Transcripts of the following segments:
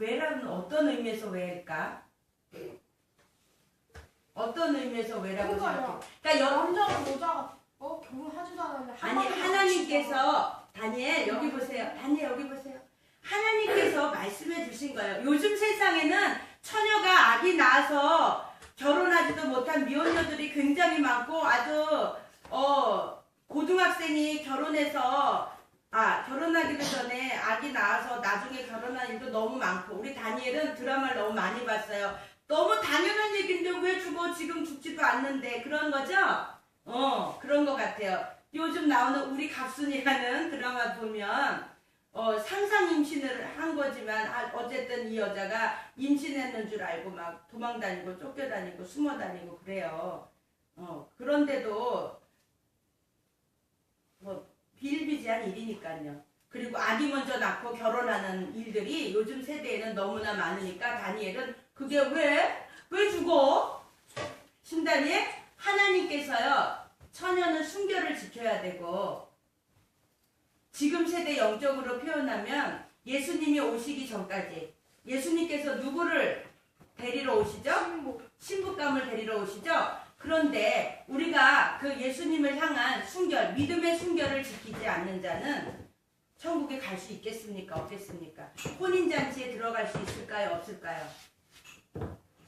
왜라는 어떤 의미에서 왜일까? 어떤 의미에서 왜라고 생각해? 그러니까 남자랑 여자가 결혼하지도 않았는데 아니 하나님께서 다니엘 여기 보세요. 다니엘 여기 보세요. 하나님께서 말씀해 주신 거예요. 요즘 세상에는 처녀가 아기 낳아서 결혼하지도 못한 미혼녀들이 굉장히 많고 아주 고등학생이 결혼하기도 전에 아기 낳아서 나중에 결혼한 일도 너무 많고 우리 다니엘은 드라마를 너무 많이 봤어요. 너무 당연한 얘기인데 왜 죽어? 지금 죽지도 않는데 그런 거죠? 그런 것 같아요. 요즘 나오는 우리 갑순이라는 드라마 보면 상상 임신을 한 거지만 어쨌든 이 여자가 임신했는 줄 알고 막 도망다니고 쫓겨다니고 숨어다니고 그래요. 그런데도 비일비재한 일이니까요. 그리고 아기 먼저 낳고 결혼하는 일들이 요즘 세대에는 너무나 많으니까 다니엘은 그게 왜 죽어? 신다니엘 하나님께서요 처녀는 순결을 지켜야 되고 지금 세대 영적으로 표현하면 예수님이 오시기 전까지 예수님께서 누구를 데리러 오시죠? 신부감을 데리러 오시죠? 그런데 우리가 그 예수님을 향한 순결, 믿음의 순결을 지키지 않는 자는 천국에 갈 수 있겠습니까? 없겠습니까? 혼인잔치에 들어갈 수 있을까요? 없을까요?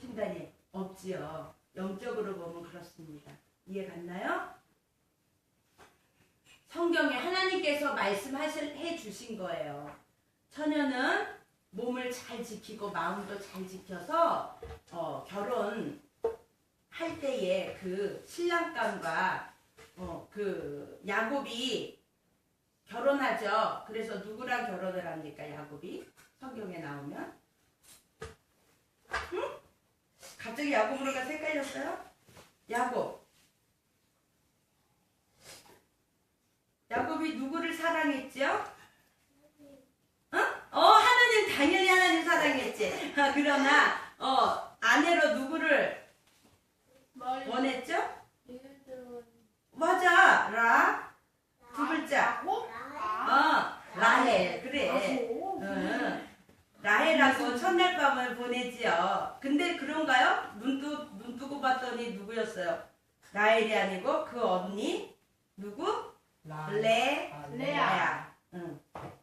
신다니 없지요. 영적으로 보면 그렇습니다. 이해 갔나요? 성경에 하나님께서 말씀해 주신 거예요. 처녀는 몸을 잘 지키고 마음도 잘 지켜서 결혼할 때에 그 신랑감과 그 야곱이 결혼하죠. 그래서 누구랑 결혼을 합니까? 야곱이 성경에 나오면 응? 갑자기 야곱으로가 헷갈렸어요? 야곱이 누구를 사랑했죠? 하나님 당연히 하나님 사랑했지. 그러나 아내로 누구를 원했죠? 맞아. 두 글자. 라헬. 그래. 라헬하고 첫날 밤을 보내지요. 근데 그런가요? 눈 뜨고 봤더니 누구였어요? 라헬이 아니고 그 언니 누구? 레아야.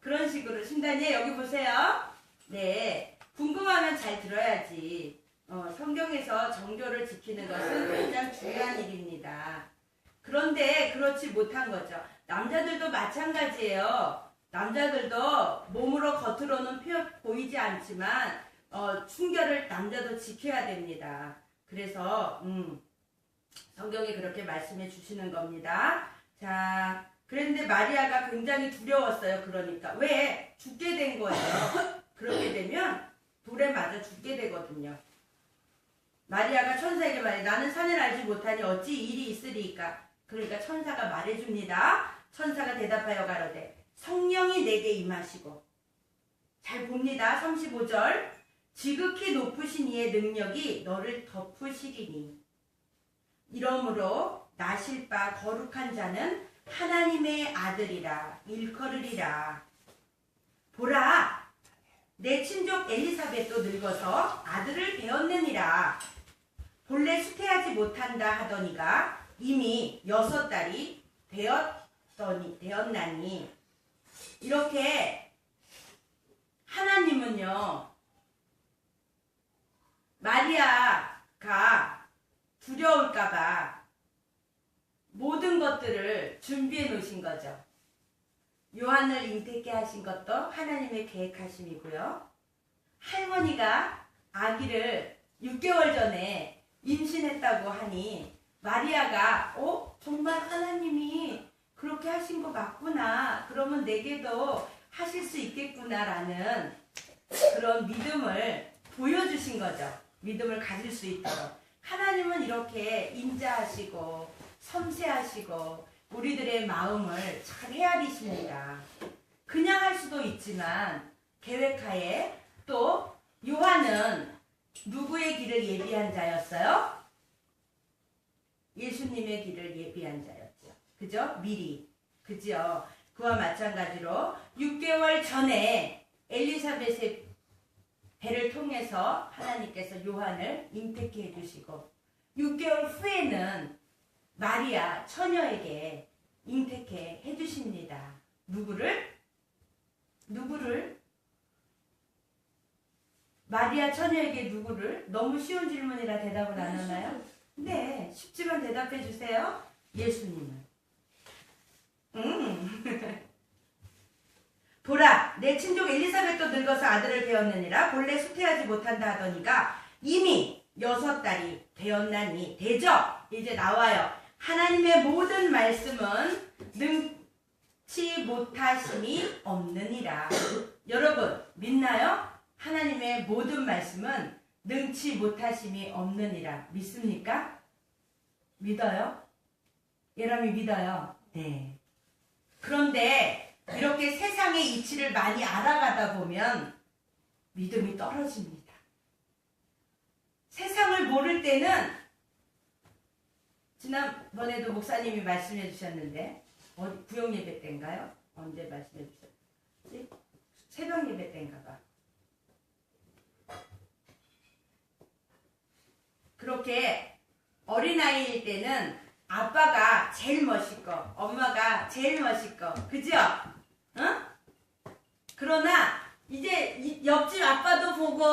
그런 식으로 신다니 여기 보세요. 네, 궁금하면 잘 들어야지. 성경에서 정교를 지키는 것은 가장 중요한 일입니다. 그런데 그렇지 못한 거죠. 남자들도 마찬가지예요. 남자들도 몸으로 겉으로는 보이지 않지만 순결을 남자도 지켜야 됩니다. 그래서 성경이 그렇게 말씀해 주시는 겁니다. 자, 그런데 마리아가 굉장히 두려웠어요. 그러니까 왜? 죽게 된 거예요. 그렇게 되면 돌에 맞아 죽게 되거든요. 마리아가 천사에게 말해 나는 산을 알지 못하니 어찌 일이 있으리까? 그러니까 천사가 말해줍니다. 천사가 대답하여 가로되 성령이 내게 임하시고 잘 봅니다. 35절 지극히 높으신 이의 능력이 너를 덮으시리니 이러므로 나실 바 거룩한 자는 하나님의 아들이라 일컬으리라. 보라 내 친족 엘리사벳도 늙어서 아들을 배었느니라. 본래 수태하지 못한다 하더니가 이미 6달이 되었나니. 이렇게 하나님은요 마리아가 두려울까봐 모든 것들을 준비해 놓으신 거죠. 요한을 잉태케 하신 것도 하나님의 계획하심이고요. 할머니가 아기를 6개월 전에 임신했다고 하니 마리아가 정말 하나님이 그렇게 하신 거 맞구나. 그러면 내게도 하실 수 있겠구나라는 그런 믿음을 보여주신 거죠. 믿음을 가질 수 있도록. 하나님은 이렇게 인자하시고 섬세하시고 우리들의 마음을 잘 헤아리십니다. 그냥 할 수도 있지만 계획하에 또 요한은 누구의 길을 예비한 자였어요? 예수님의 길을 예비한 자였죠. 그죠? 미리. 그죠? 그와 마찬가지로 6개월 전에 엘리사벳의 배를 통해서 하나님께서 요한을 잉태케 해주시고 6개월 후에는 마리아 처녀에게 잉태케 해주십니다. 누구를? 마리아 처녀에게 누구를? 너무 쉬운 질문이라 대답을 안 하나요? 네, 쉽지만 대답해 주세요. 예수님을. 보라, 내 친족 엘리사벳도 늙어서 아들을 배웠느니라 본래 수태하지 못한다 하더니가 이미 6달이 되었나니 되죠? 이제 나와요. 하나님의 모든 말씀은 능치 못하심이 없느니라. 여러분 믿나요? 하나님의 모든 말씀은 능치 못하심이 없느니라. 믿습니까? 믿어요? 예람이 믿어요? 네. 그런데 이렇게 세상의 이치를 많이 알아가다 보면 믿음이 떨어집니다. 세상을 모를 때는 지난번에도 목사님이 말씀해 주셨는데 구역 예배 때인가요? 언제 말씀해 주셨지? 새벽 예배 때인가 봐. 그렇게 어린아이일 때는 아빠가 제일 멋있고 엄마가 제일 멋있고 그죠? 응? 그러나 이제 옆집 아빠도 보고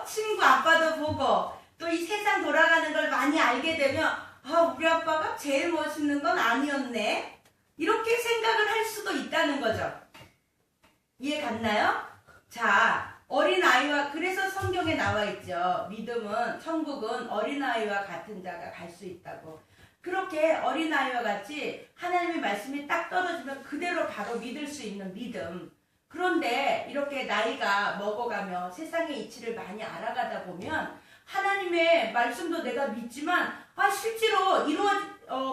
친구 아빠도 보고 또 이 세상 돌아가는 걸 많이 알게 되면 우리 아빠가 제일 멋있는 건 아니었네 이렇게 생각을 할 수도 있다는 거죠. 이해 갔나요? 자, 어린아이와 그래서 성경에 나와 있죠. 믿음은 천국은 어린아이와 같은 자가 갈 수 있다고. 그렇게 어린아이와 같이 하나님의 말씀이 딱 떨어지면 그대로 바로 믿을 수 있는 믿음. 그런데 이렇게 나이가 먹어가며 세상의 이치를 많이 알아가다 보면 하나님의 말씀도 내가 믿지만 실제로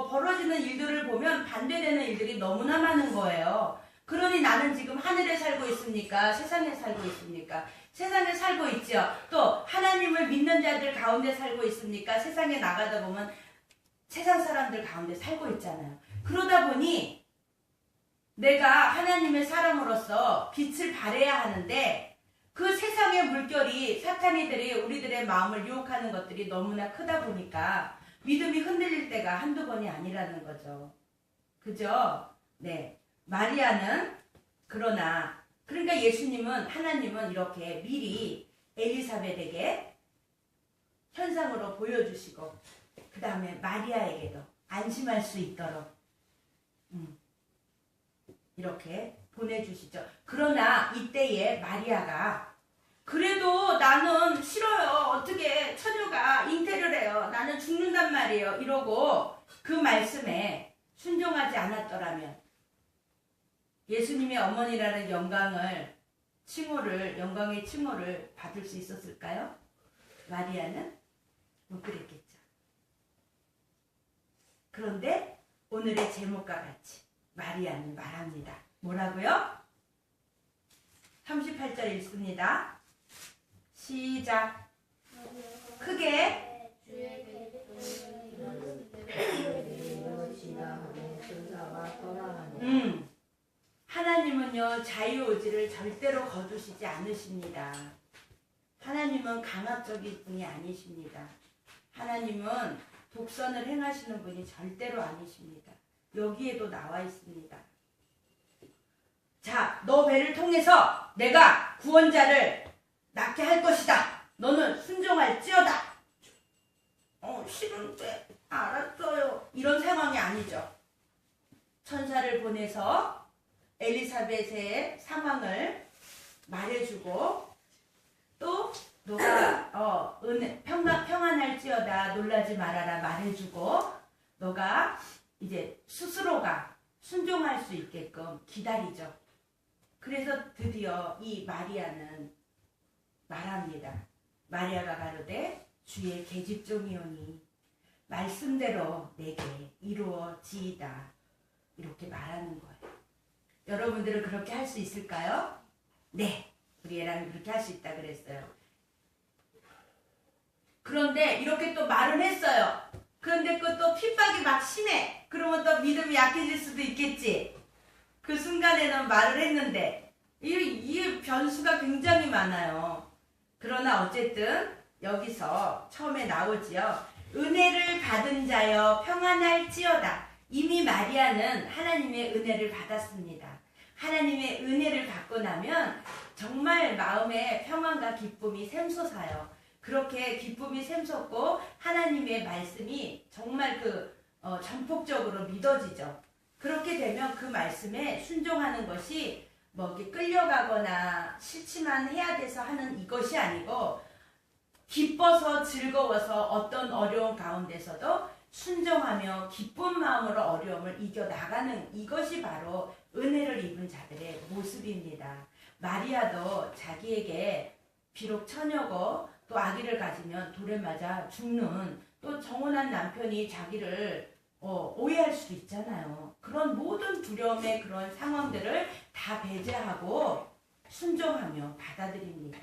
벌어지는 일들을 보면 반대되는 일들이 너무나 많은 거예요. 그러니 나는 지금 하늘에 살고 있습니까? 세상에 살고 있습니까? 세상에 살고 있죠. 또 하나님을 믿는 자들 가운데 살고 있습니까? 세상에 나가다 보면 세상 사람들 가운데 살고 있잖아요. 그러다 보니 내가 하나님의 사람으로서 빛을 발해야 하는데 그 세상의 물결이 사탄이들이 우리들의 마음을 유혹하는 것들이 너무나 크다 보니까 믿음이 흔들릴 때가 한두 번이 아니라는 거죠. 그죠? 네. 마리아는 그러니까 예수님은 하나님은 이렇게 미리 엘리사벳에게 현상으로 보여주시고 그 다음에 마리아에게도 안심할 수 있도록 이렇게 보내주시죠. 그러나 이때에 마리아가 그래도 나는 싫어요. 어떻게 처녀가 잉태를 해요. 나는 죽는단 말이에요. 이러고 그 말씀에 순종하지 않았더라면 예수님의 어머니라는 영광의 칭호를 받을 수 있었을까요? 마리아는 못 그랬겠죠. 그런데 오늘의 제목과 같이 마리아는 말합니다. 뭐라고요? 38절 읽습니다. 시작. 크게 하나님은요 자유의지를 절대로 거두시지 않으십니다. 하나님은 강압적인 분이 아니십니다. 하나님은 독선을 행하시는 분이 절대로 아니십니다. 여기에도 나와 있습니다. 자, 너 배를 통해서 내가 구원자를 낳게 할 것이다. 너는 순종할지어다. 싫은데 알았어요. 이런 상황이 아니죠. 천사를 보내서 엘리사벳의 상황을 말해주고 또 너가 평안할지어다 놀라지 말아라 말해주고 너가 이제 스스로가 순종할 수 있게끔 기다리죠. 그래서 드디어 이 마리아는 말합니다. 마리아가 가로되 주의 계집종이오니 말씀대로 내게 이루어지이다. 이렇게 말하는 거예요. 여러분들은 그렇게 할 수 있을까요? 네. 우리 애랑이 그렇게 할 수 있다 그랬어요. 그런데 이렇게 또 말은 했어요. 그런데 그 또 핍박이 막 심해. 그러면 또 믿음이 약해질 수도 있겠지. 그 순간에는 말을 했는데 이 변수가 굉장히 많아요. 그러나 어쨌든 여기서 처음에 나오지요. 은혜를 받은 자여 평안할지어다. 이미 마리아는 하나님의 은혜를 받았습니다. 하나님의 은혜를 받고 나면 정말 마음에 평안과 기쁨이 샘솟아요. 그렇게 기쁨이 샘솟고 하나님의 말씀이 정말 전폭적으로 믿어지죠. 그렇게 되면 그 말씀에 순종하는 것이 뭐 이렇게 끌려가거나 싫지만 해야 돼서 하는 이것이 아니고 기뻐서 즐거워서 어떤 어려운 가운데서도 순종하며 기쁜 마음으로 어려움을 이겨나가는 이것이 바로 은혜를 입은 자들의 모습입니다. 마리아도 자기에게 비록 처녀고 또 아기를 가지면 돌에 맞아 죽는 또 정혼한 남편이 자기를 오해할 수도 있잖아요. 그런 모든 두려움의 그런 상황들을 다 배제하고 순종하며 받아들입니다.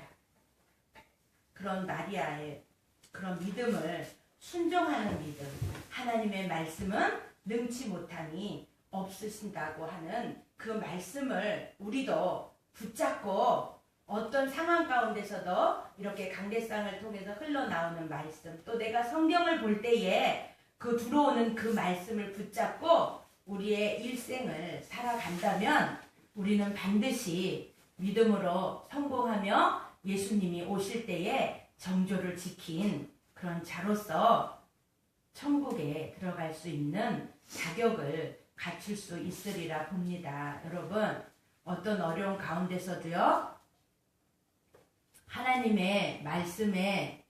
그런 마리아의 그런 믿음을 순종하는 믿음, 하나님의 말씀은 능치 못함이 없으신다고 하는 그 말씀을 우리도 붙잡고 어떤 상황 가운데서도 이렇게 강대상을 통해서 흘러나오는 말씀, 또 내가 성경을 볼 때에 그 들어오는 그 말씀을 붙잡고 우리의 일생을 살아간다면 우리는 반드시 믿음으로 성공하며 예수님이 오실 때에 정조를 지킨 그런 자로서 천국에 들어갈 수 있는 자격을 갖출 수 있으리라 봅니다. 여러분, 어떤 어려운 가운데서도요, 하나님의 말씀에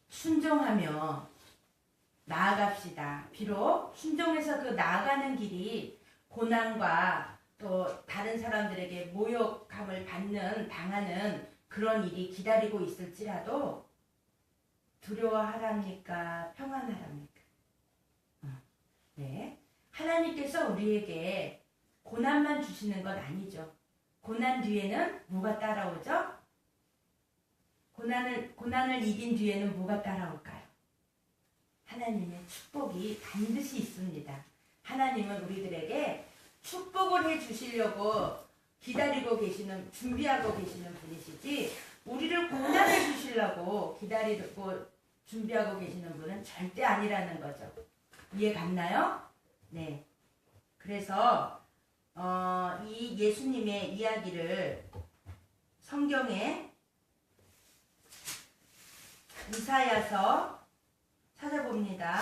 순종하며 나아갑시다. 비록 순종해서 그 나아가는 길이 고난과 또 다른 사람들에게 모욕감을 당하는 그런 일이 기다리고 있을지라도 두려워하랍니까? 평안하랍니까? 네. 하나님께서 우리에게 고난만 주시는 건 아니죠. 고난 뒤에는 뭐가 따라오죠? 고난을 이긴 뒤에는 뭐가 따라올까요? 하나님의 축복이 반드시 있습니다. 하나님은 우리들에게 축복을 해 주시려고 기다리고 계시는, 준비하고 계시는 분이시지, 우리를 고난을 주시려고 기다리고 준비하고 계시는 분은 절대 아니라는 거죠. 이해 갔나요? 네. 그래서 이 예수님의 이야기를 성경에 이사야서 찾아봅니다.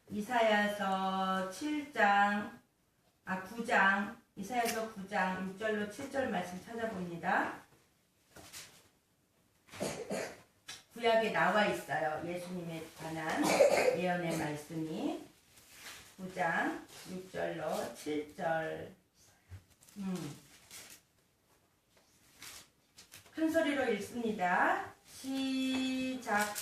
이사야서 9장, 이사야서 9장 6절로 7절 말씀 찾아봅니다. 구약에 나와 있어요. 예수님에 관한 예언의 말씀이 9장 6절로 7절. 큰 소리로 읽습니다. 시작.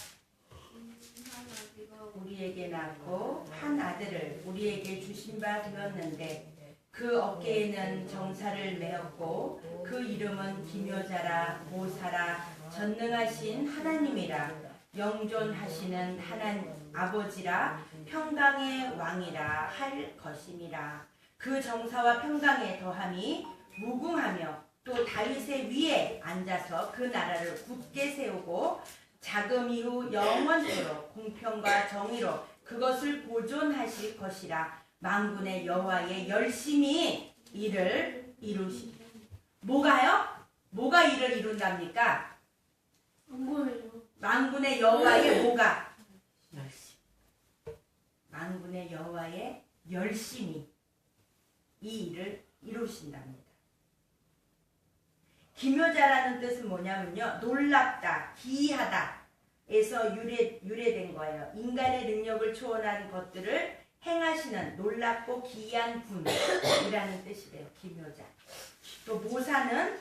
우리에게 낳고 한 아들을 우리에게 주신 바 되었는데 그 어깨에는 정사를 메었고 그 이름은 기묘자라 모사라 전능하신 하나님이라 영존하시는 하나님 아버지라 평강의 왕이라 할 것임이라. 그 정사와 평강의 더함이 무궁하며 또 다윗의 위에 앉아서 그 나라를 굳게 세우고 자금 이후 영원토록 공평과 정의로 그것을 보존하실 것이라. 만군의 여호와의 열심히 일을 이루시. 뭐가요? 뭐가 일을 이룬답니까? 만군의 여호와의 뭐가? 열심. 만군의 여호와의 열심히 이 일을 이루신답니다. 기묘자라는 뜻은 뭐냐면요, 놀랍다, 기이하다 에서 유래된 거예요. 인간의 능력을 초월한 것들을 행하시는 놀랍고 기이한 분이라는 뜻이래요. 기묘자. 또 모사는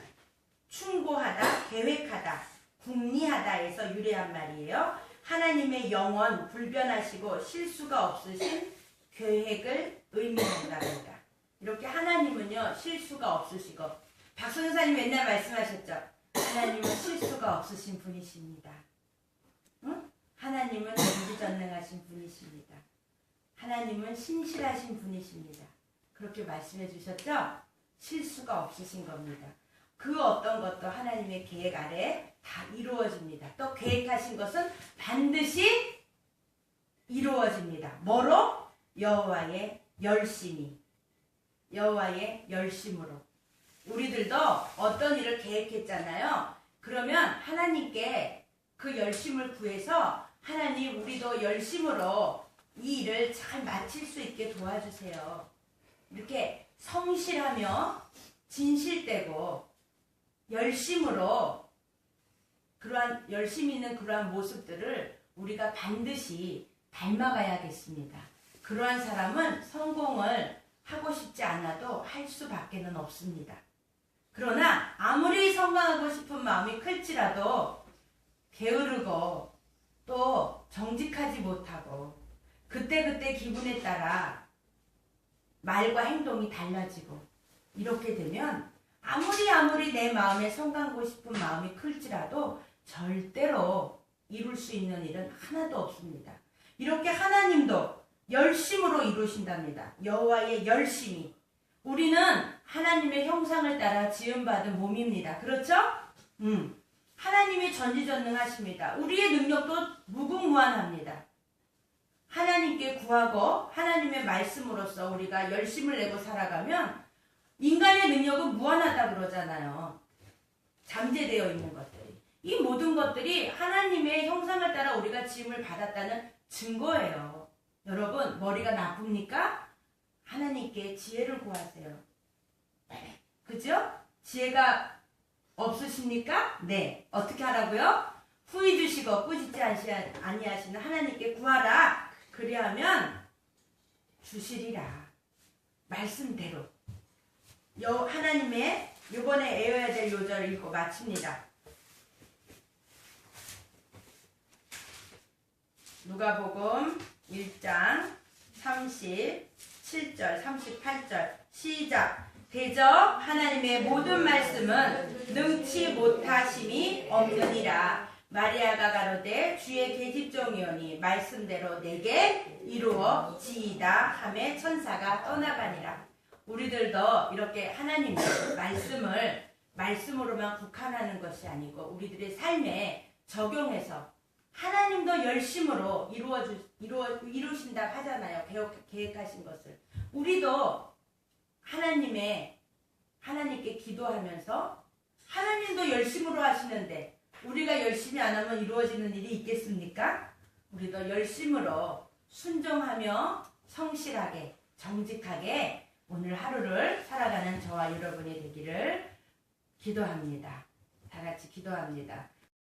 충고하다, 계획하다, 궁리하다에서 유래한 말이에요. 하나님의 영원, 불변하시고 실수가 없으신 계획을 의미한답니다. 이렇게 하나님은요, 실수가 없으시고, 박선사님 맨날 말씀하셨죠. 하나님은 실수가 없으신 분이십니다. 응? 하나님은 전지전능하신 분이십니다. 하나님은 신실하신 분이십니다. 그렇게 말씀해 주셨죠? 실수가 없으신 겁니다. 그 어떤 것도 하나님의 계획 아래 다 이루어집니다. 또 계획하신 것은 반드시 이루어집니다. 뭐로? 여호와의 열심히, 여호와의 열심으로. 우리들도 어떤 일을 계획했잖아요. 그러면 하나님께 그 열심을 구해서 하나님 우리도 열심으로 이 일을 잘 마칠 수 있게 도와주세요. 이렇게 성실하며 진실되고 열심으로 그러한 열심 있는 그러한 모습들을 우리가 반드시 닮아가야겠습니다. 그러한 사람은 성공을 하고 싶지 않아도 할 수밖에는 없습니다. 그러나 아무리 성공하고 싶은 마음이 클지라도 게으르고 또 정직하지 못하고 그때그때 기분에 따라 말과 행동이 달라지고 이렇게 되면 아무리 내 마음에 성공하고 싶은 마음이 클지라도 절대로 이룰 수 있는 일은 하나도 없습니다. 이렇게 하나님도 열심으로 이루신답니다. 여호와의 열심이. 우리는 하나님의 형상을 따라 지음받은 몸입니다. 그렇죠? 하나님이 전지전능하십니다. 우리의 능력도 무궁무한합니다. 하나님께 구하고 하나님의 말씀으로써 우리가 열심을 내고 살아가면 인간의 능력은 무한하다 그러잖아요. 잠재되어 있는 것들이. 이 모든 것들이 하나님의 형상을 따라 우리가 지음을 받았다는 증거예요. 여러분, 머리가 나쁩니까? 하나님께 지혜를 구하세요. 그죠? 지혜가 없으십니까? 네. 어떻게 하라고요? 후히 주시고 꾸짖지 아니하시는 하나님께 구하라. 그리하면 주시리라. 말씀대로. 하나님의 이번에 외워야 될 요절을 읽고 마칩니다. 누가복음 1장 37절 38절 시작. 대저 하나님의 모든 말씀은 능치 못하심이 없느니라. 마리아가 가로되 주의 계집종이오니 말씀대로 내게 이루어지이다 하매 천사가 떠나가니라. 우리들도 이렇게 하나님의 말씀을 말씀으로만 국한하는 것이 아니고 우리들의 삶에 적용해서 하나님도 열심으로 이루신다 하잖아요. 계획하신 것을. 우리도 하나님께 기도하면서 하나님도 열심으로 하시는데 우리가 열심히 안 하면 이루어지는 일이 있겠습니까? 우리도 열심으로 순종하며 성실하게 정직하게 오늘 하루를 살아가는 저와 여러분이 되기를 기도합니다. 다 같이 기도합니다.